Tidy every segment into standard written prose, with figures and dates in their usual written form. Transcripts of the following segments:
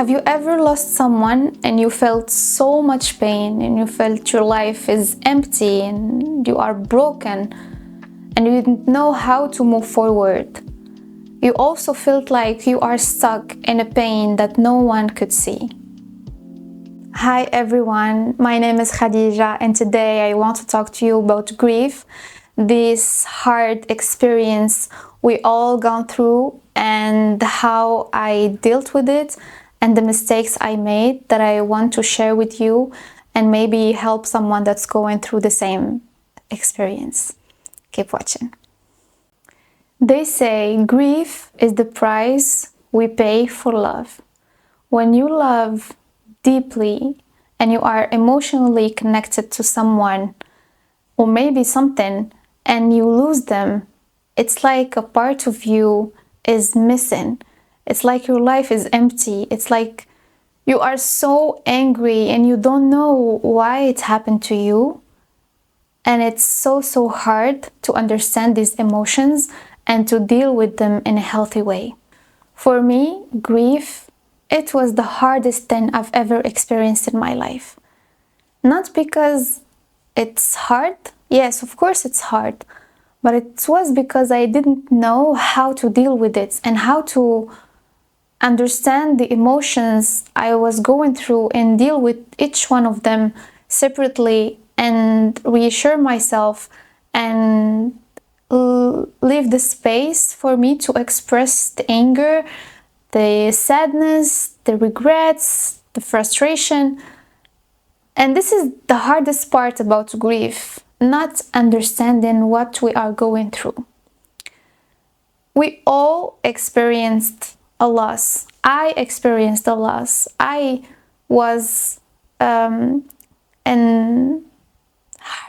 Have you ever lost someone and you felt so much pain and you felt your life is empty and you are broken and you didn't know how to move forward? You also felt like you are stuck in a pain that no one could see. Hi everyone, my name is Khadija and today I want to talk to you about grief, this hard experience we all gone through and how I dealt with it and the mistakes I made that I want to share with you and maybe help someone that's going through the same experience. Keep watching. They say grief is the price we pay for love. When you love deeply and you are emotionally connected to someone or maybe something and you lose them, it's like a part of you is missing. It's like your life is empty. It's like you are so angry and you don't know why it happened to you. And it's so hard to understand these emotions and to deal with them in a healthy way. For me, grief, it was the hardest thing I've ever experienced in my life. Not because it's hard. Yes, of course it's hard. But it was because I didn't know how to deal with it and how to understand the emotions I was going through and deal with each one of them separately and reassure myself and leave the space for me to express the anger, the sadness, the regrets, the frustration. And this is the hardest part about grief, not understanding what we are going through. We all experienced a loss. I experienced a loss. I was in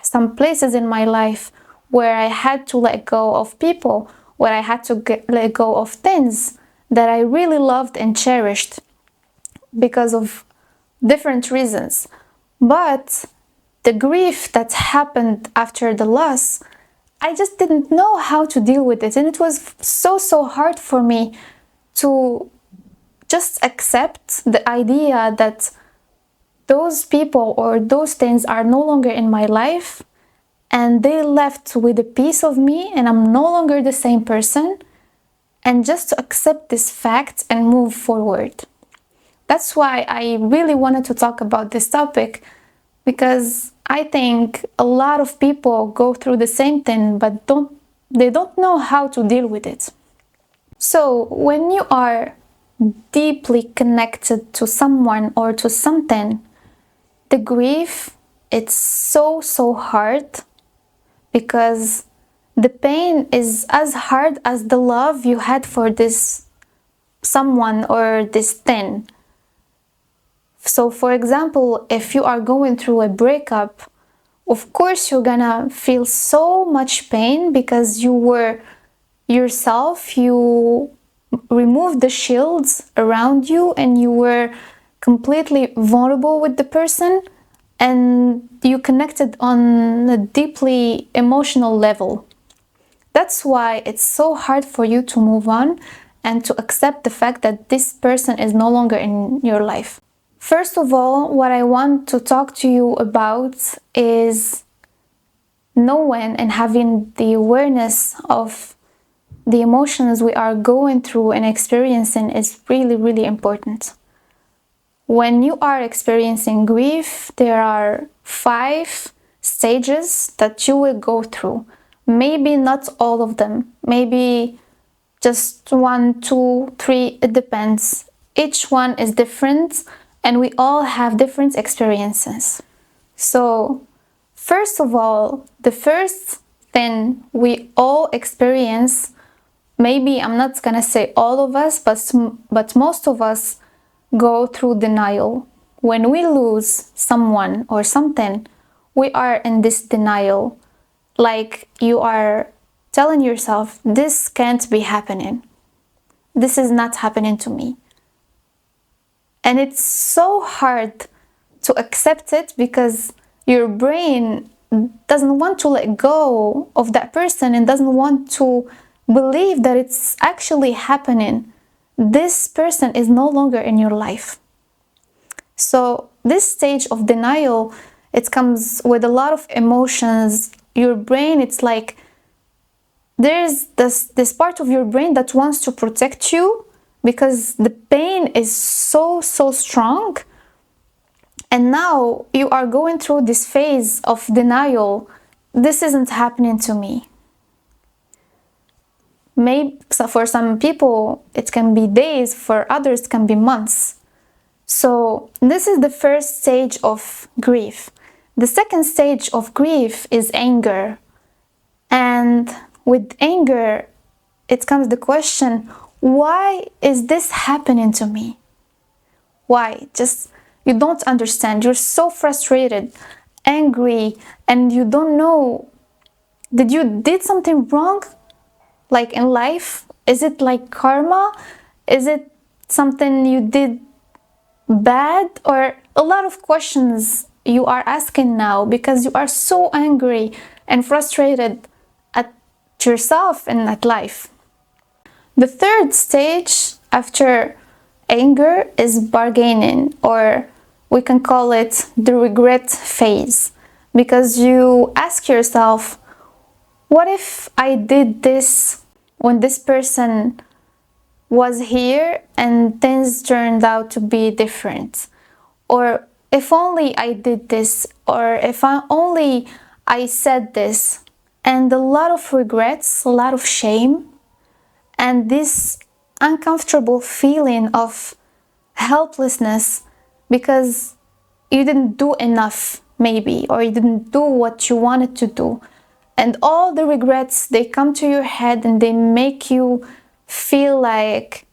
some places in my life where I had to let go of people, where I had to let go of things that I really loved and cherished because of different reasons. But the grief that happened after the loss, I just didn't know how to deal with it. And it was so hard for me to just accept the idea that those people or those things are no longer in my life and they left with a piece of me and I'm no longer the same person, and just to accept this fact and move forward. That's why I really wanted to talk about this topic, because I think a lot of people go through the same thing but they don't know how to deal with it. So when you are deeply connected to someone or to something, the grief, it's so hard because the pain is as hard as the love you had for this someone or this thing. So for example, if you are going through a breakup, of course you're gonna feel so much pain because you were yourself, you removed the shields around you and you were completely vulnerable with the person and you connected on a deeply emotional level. That's why it's so hard for you to move on and to accept the fact that this person is no longer in your life. First of all, what I want to talk to you about is knowing and having the awareness of the emotions we are going through and experiencing is really important. When you are experiencing grief, there are 5 stages that you will go through. Maybe not all of them, maybe just 1, 2, 3, it depends. Each one is different and we all have different experiences. So, first of all, the first thing we all experience, maybe I'm not gonna say all of us, but most of us go through denial. When we lose someone or something, we are in this denial. Like you are telling yourself, this can't be happening. This is not happening to me. And it's so hard to accept it because your brain doesn't want to let go of that person and doesn't want to believe that it's actually happening. this person is no longer in your life. So this stage of denial, it comes with a lot of emotions. Your brain, it's like there's this part of your brain that wants to protect you because the pain is so strong. And now you are going through this phase of denial. This isn't happening to me. Maybe for some people it can be days, for others it can be months. So this is the first stage of grief. The second stage of grief is anger. And with anger, it comes the question, why is this happening to me? Why? Just, you don't understand. You're so frustrated, angry, and you don't know, did something wrong? Like in life? Is it like karma? Is it something you did bad? Or a lot of questions you are asking now because you are so angry and frustrated at yourself and at life. The third stage after anger is bargaining, or we can call it the regret phase, because you ask yourself, what if I did this when this person was here and things turned out to be different? Or if only I did this, or if only I said this. And a lot of regrets, a lot of shame, and this uncomfortable feeling of helplessness because you didn't do enough, maybe, or you didn't do what you wanted to do. And all the regrets, they come to your head and they make you feel like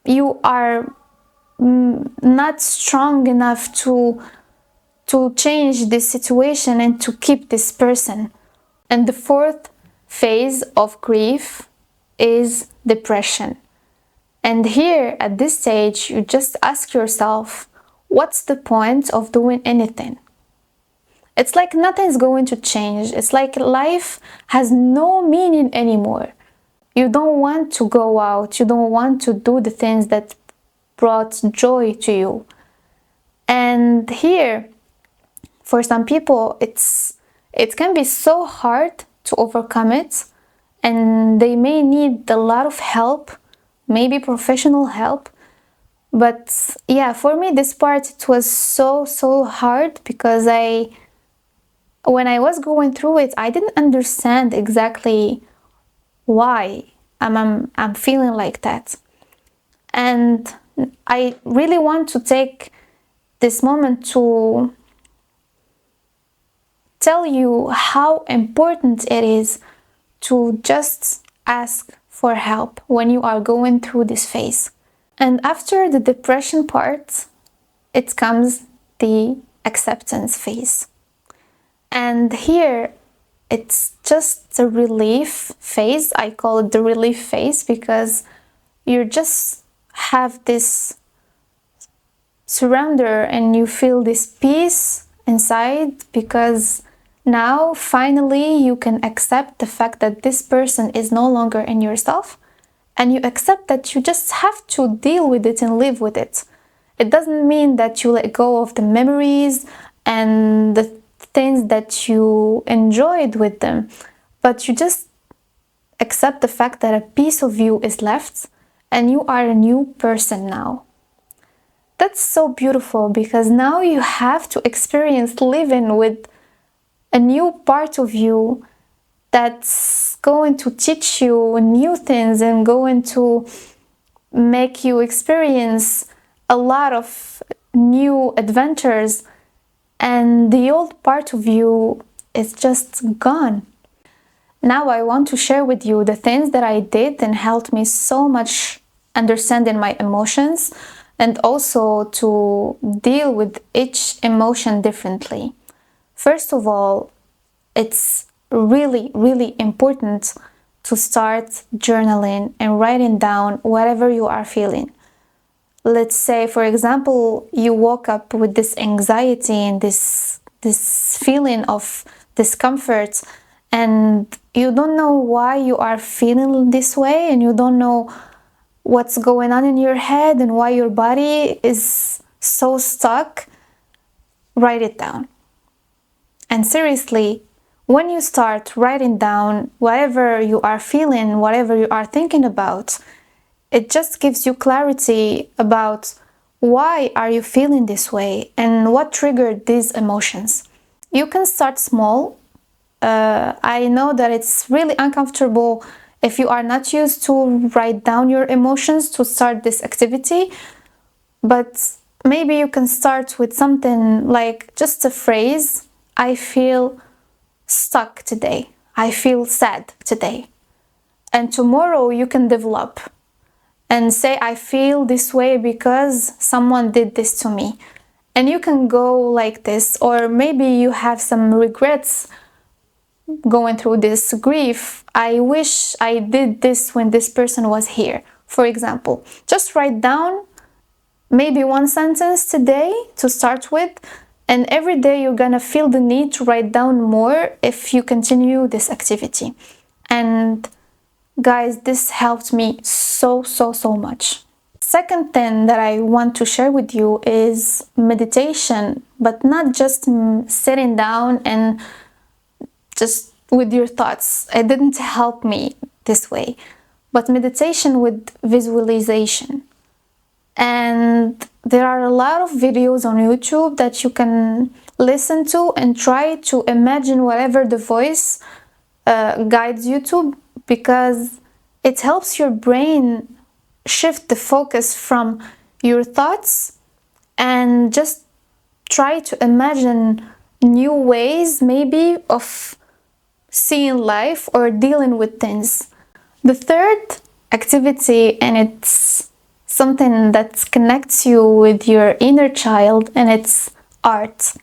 you are not strong enough to change this situation and to keep this person. And the fourth phase of grief is depression. And here at this stage, you just ask yourself, what's the point of doing anything? It's like nothing's going to change. It's like life has no meaning anymore. You don't want to go out. You don't want to do the things that brought joy to you. And here, for some people, it can be so hard to overcome it, and they may need a lot of help, maybe professional help. But yeah, for me, this part, it was so hard because when I was going through it, I didn't understand exactly why I'm feeling like that. And I really want to take this moment to tell you how important it is to just ask for help when you are going through this phase. And after the depression part, it comes the acceptance phase. And here, it's just the relief phase. I call it the relief phase because you just have this surrender and you feel this peace inside, because now finally you can accept the fact that this person is no longer in yourself, and you accept that you just have to deal with it and live with it. It doesn't mean that you let go of the memories and the things that you enjoyed with them, but you just accept the fact that a piece of you is left and you are a new person now. That's so beautiful, because now you have to experience living with a new part of you that's going to teach you new things and going to make you experience a lot of new adventures, and the old part of you is just gone. Now I want to share with you the things that I did and helped me so much understanding my emotions, and also to deal with each emotion differently. First of all, it's really important to start journaling and writing down whatever you are feeling. Let's say, for example, you woke up with this anxiety and this feeling of discomfort, and you don't know why you are feeling this way, and you don't know what's going on in your head and why your body is so stuck, write it down. And seriously, when you start writing down whatever you are feeling, whatever you are thinking about, it just gives you clarity about why are you feeling this way and what triggered these emotions. You can start small. I know that it's really uncomfortable if you are not used to write down your emotions to start this activity, but maybe you can start with something like just a phrase: I feel stuck today. I feel sad today. And tomorrow you can develop and say, I feel this way because someone did this to me. And you can go like this. Or maybe you have some regrets going through this grief. I wish I did this when this person was here, for example. Just write down maybe one sentence today to start with, and every day you're gonna feel the need to write down more if you continue this activity. And guys, this helped me so much. Second thing that I want to share with you is meditation, but not just sitting down and just with your thoughts. It didn't help me this way, but meditation with visualization. And there are a lot of videos on YouTube that you can listen to and try to imagine whatever the voice guides you to, because it helps your brain shift the focus from your thoughts and just try to imagine new ways maybe of seeing life or dealing with things. The third activity, and it's something that connects you with your inner child, and it's art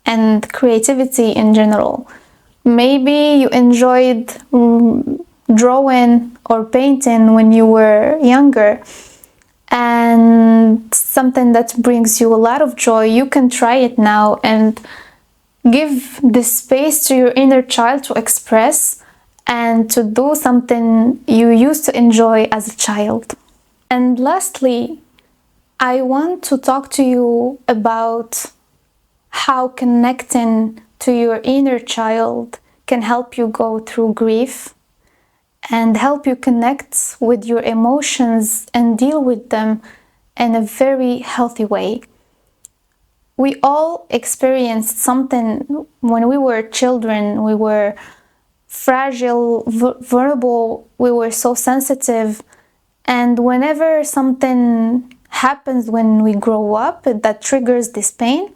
and creativity in general. Maybe you enjoyed drawing or painting when you were younger, and something that brings you a lot of joy. You can try it now and give the space to your inner child to express and to do something you used to enjoy as a child. And lastly, I want to talk to you about how connecting to your inner child can help you go through grief and help you connect with your emotions and deal with them in a very healthy way. We all experienced something when we were children. We were fragile, vulnerable, we were so sensitive. And whenever something happens when we grow up that triggers this pain,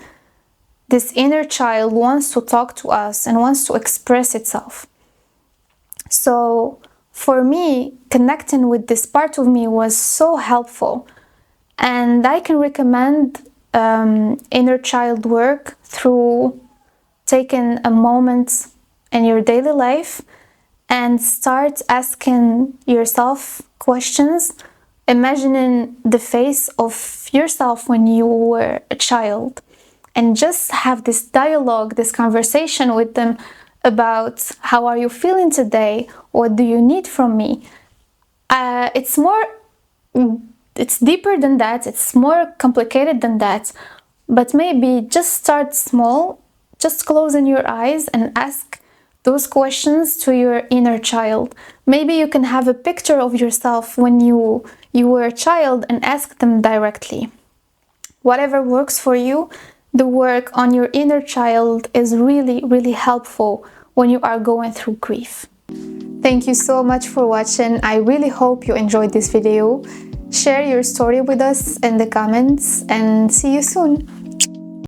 this inner child wants to talk to us and wants to express itself. So for me, connecting with this part of me was so helpful. And I can recommend inner child work through taking a moment in your daily life and start asking yourself questions, imagining the face of yourself when you were a child, and just have this dialogue, this conversation with them about how are you feeling today, what do you need from me. It's deeper than that, it's more complicated than that, but maybe just start small, just closing your eyes and ask those questions to your inner child. Maybe you can have a picture of yourself when you were a child and ask them directly. Whatever works for you, the work on your inner child is really helpful when you are going through grief. Thank you so much for watching. I really hope you enjoyed this video. Share your story with us in the comments and see you soon.